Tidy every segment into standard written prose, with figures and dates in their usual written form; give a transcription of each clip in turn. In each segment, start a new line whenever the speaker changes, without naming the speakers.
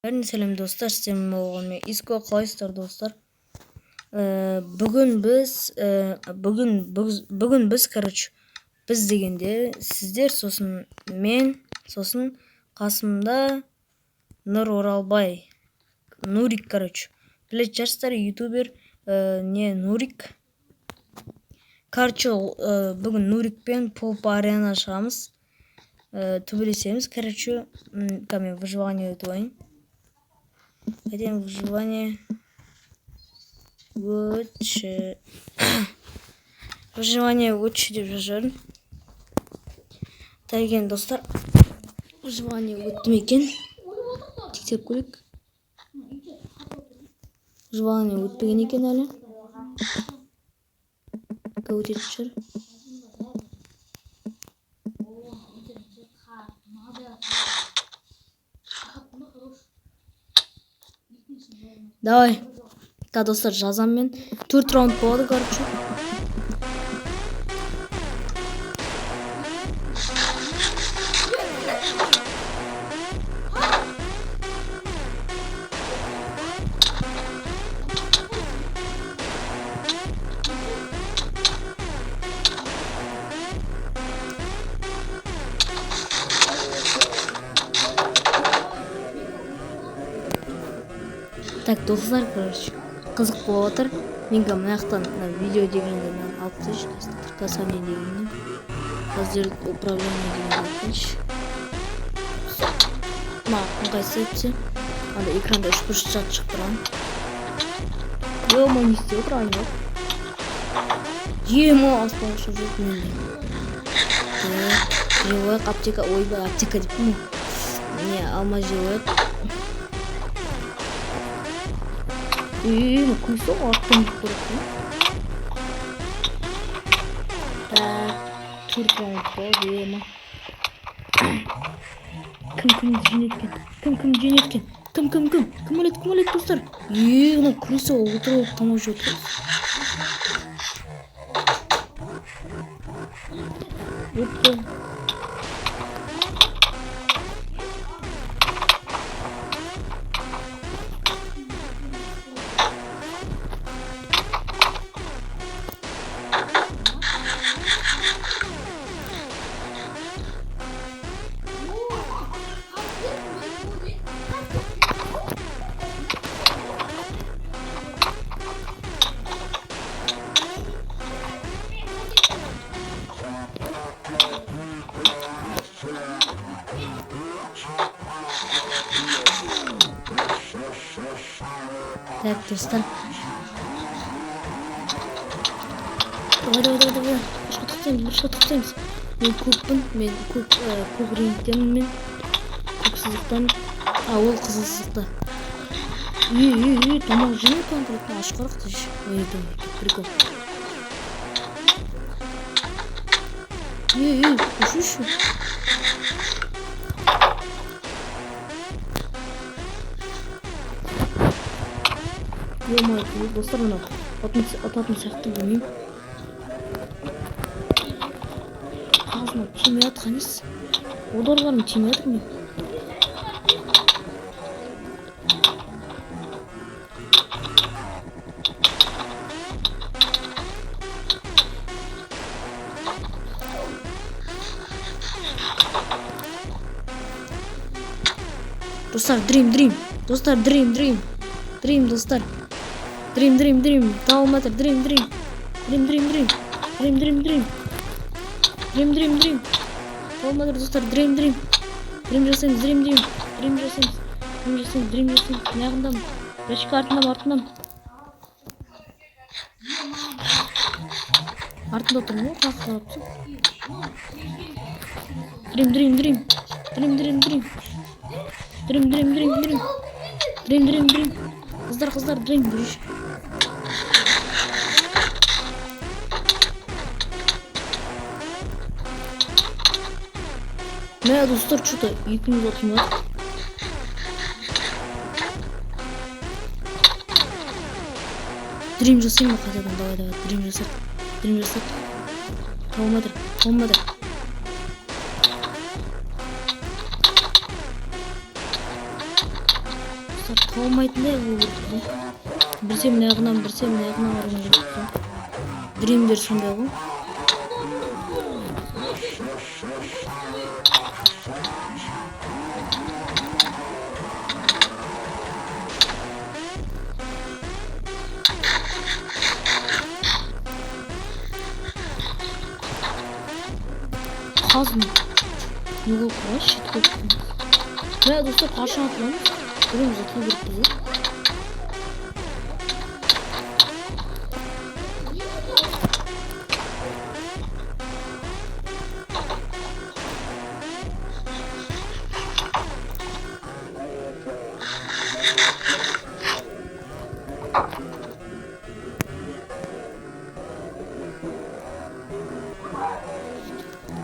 Бәріне сәлем достар, сіздермен болған мен Иско, қалайсыздар достар? Бүгін біз, біз дегенде сіздер, сосын мен, сосын қасымда Нұр Оралбай, Нурик, білетін шығарсыздар, ютубер, Нурик. Бүгін Нурикпен Поп Арена шығамыз, төбелесеміз. Мен выживание өтіп алайын. Хотим выживание өтші деп жазарым. Так екен достар, выживание өтті ме екен? Тексеріп көрейік. Выживание өтпеген екен әлі. Өтетін шығар. Давай. Достар, жазам мен. 4 раунд болады, короче. Так, достар, короче, қызық болып отыр. Менге мына жақтан видео дегенде алып тастайыншы, касание дегенде. Қазір управление дегенде алып тастайыншы. Ыңғайсыз етсе, анда экранда 3 бұрыш жат шығып тұрған. Ема, не істеп отырған жоқ. Ема, аспан ұшып жүріп менде. Живоек аптека, ойбай, аптека деп пе? Не, алма живоек. Күлсі артын деп көріп. Түркаунд болды, ема. Кім жөнеткен? Кім жөнеткен? Кім өледі достар? Ена күлсі отырып тамақ жеп отырып. Так, достар. Давай. Бұрышқа тұқтаймыз. Мен көкпін, мен көк реңктемін, мен көксіздіктен, ол қызылсыздықта. Тамақ жеме конкретно ашқарақ дейші. Прикол. Үші. Ема, достар, мына ататын сияқты білмеймін. Қазына тиме атқан ес. Одарларым тиме атыр мен. Достар, дрим. Достар, дрим, достар. Дрим. Талматыр, дрим. Талматыр, достар, дрим. Дрим жасаймыз. Неғындам. Рашка артындам. Артында тұрмын ғой, қақы қалапсың. Дрим. Қыздар, дрим бүріш. Мә, достар, что-то екіміз отымыз. Дрим жасайын ма қайтадан, давай, дрим жасат. Талмадыр. достар, таумайтындай болу керек. Бірсе мына жағынан баруым керек. Дримдер сондай ғой. Қазым. Не болып қалай шет болып қалай. Мә достар, қашан атыламыз? Біреуіміз атылу керек бізде.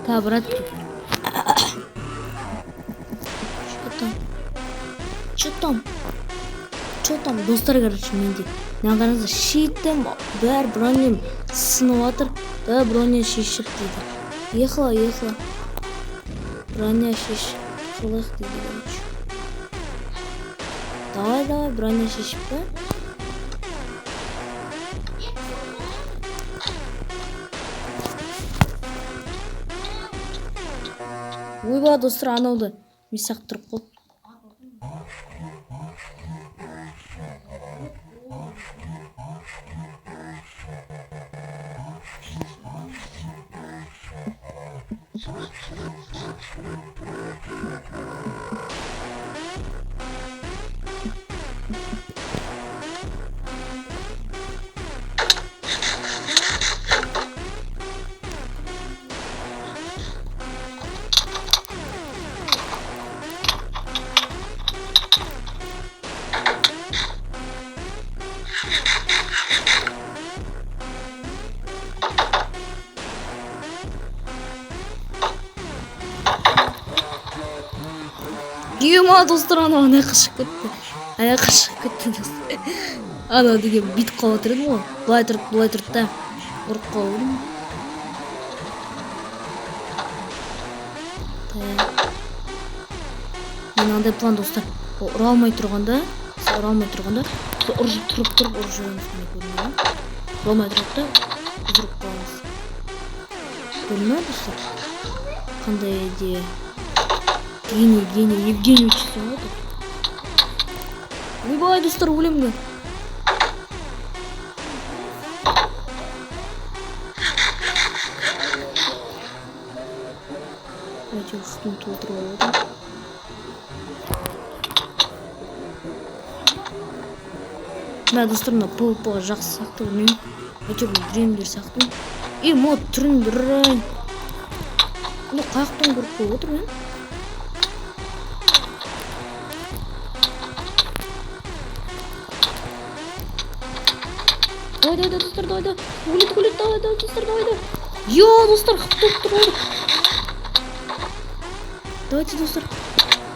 Да, брат. Что там? Достар, короче, менде. Мына қараңыздар, шиттім, бәр бронем сынып жатыр. Да, броня шешіп дейді. Ехала. Броня шешіп қылық дейді, короче. Давай, броня шешіп па. Ойба, достар, анауды месақ тұрып қол. Ема достар, ана қашып кетті достар. Ана деген бүйтіп қалып отыр еді ғой. Былай тұрып та ұрып қалдым. Мен андай план достар. Ұра алмай тұрғанда ұрып тұрып ұрып жүрміз міне көрінеді. Ұра алмай тұрып та ұрып қаламыз. Көрінеді достар. Қандай идея. Евгений учится вот это. Выбывай, достар, өлем бе. Давайте устын толтырып алайық. Мына достар, мына PvP-ға жақсы сияқты білмеймін. Өте бұл дремдер сияқты. Мод түріндір. Бұл қаяқтан көріп қойып отыр мен. Давай, достар, давай. Улет, давай, достар, давай. Йо, достар, қыптып. Давайте, достар.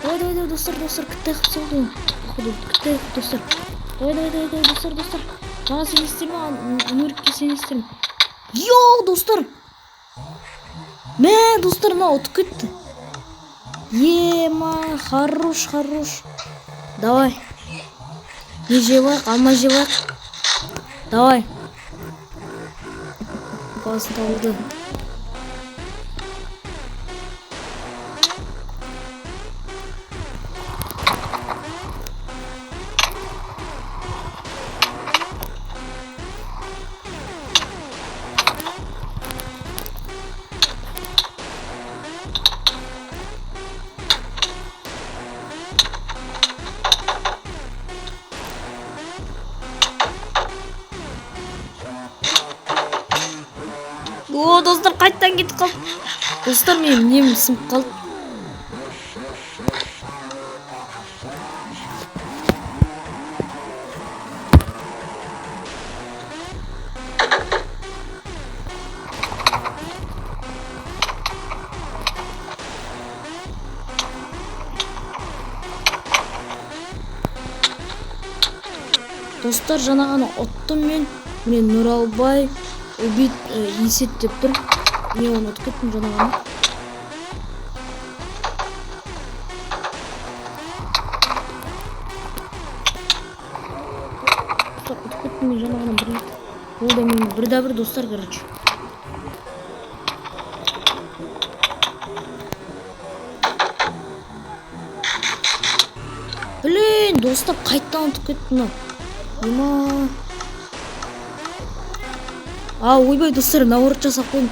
Давай, достар, кітті қып салды. Кітті, достар. Давай, достар. Маған сен естерме, өнерікке сен естерме. Йо, достар. Мә, достар, мына ұтып кетті. Ема, хорош. Давай. Не жевайық, алма жевайық. Давай. Басын табылды. О, достар, қайттан кетіп қалды. Достар, менің немім сынып қалды. Достар, жаңағаны ұттым мен. Міне Нұралбай убит есет деп тұр. Мен оны ұтып кеттім жаңағаны. ұмытып кеттім мен жаңа ғана бір болды мен бір достар, короче. Блин, достар қайттан ұмытып кеттім мынау. Ойбай достар, наворот жасап қойдым.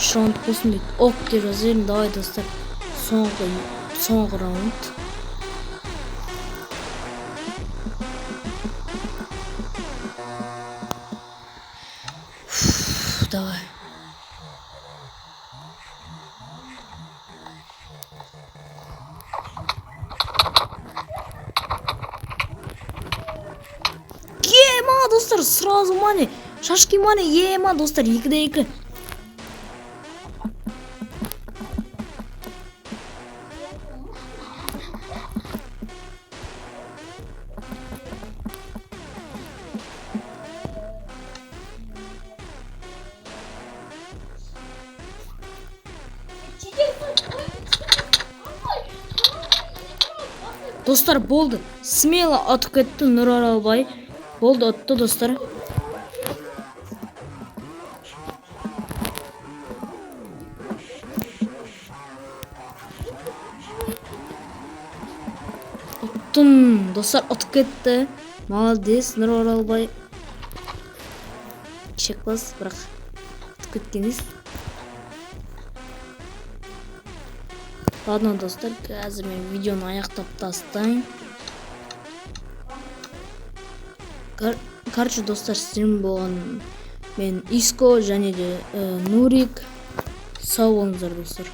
Раунд болсын дейді. Ок деп жазайын. Давай достар. Соңғы раунд. Давай. Ема достар, сразу мане. Шашки мане, ема достар, 2-2. Достар, болды. Смело атып кетті Нұр Аралбай. Болды, атты достар. Аттым, достар, атып кетті. Молодец, Нұр Аралбай. Кішек класс, бірақ атып кеткеніз. Ладно, достар, қазір мен видеоны аяқтап тастайын. Короче, достар, сіздермен болған мен Иско және де Нурик. Сау болыңыздар, достар.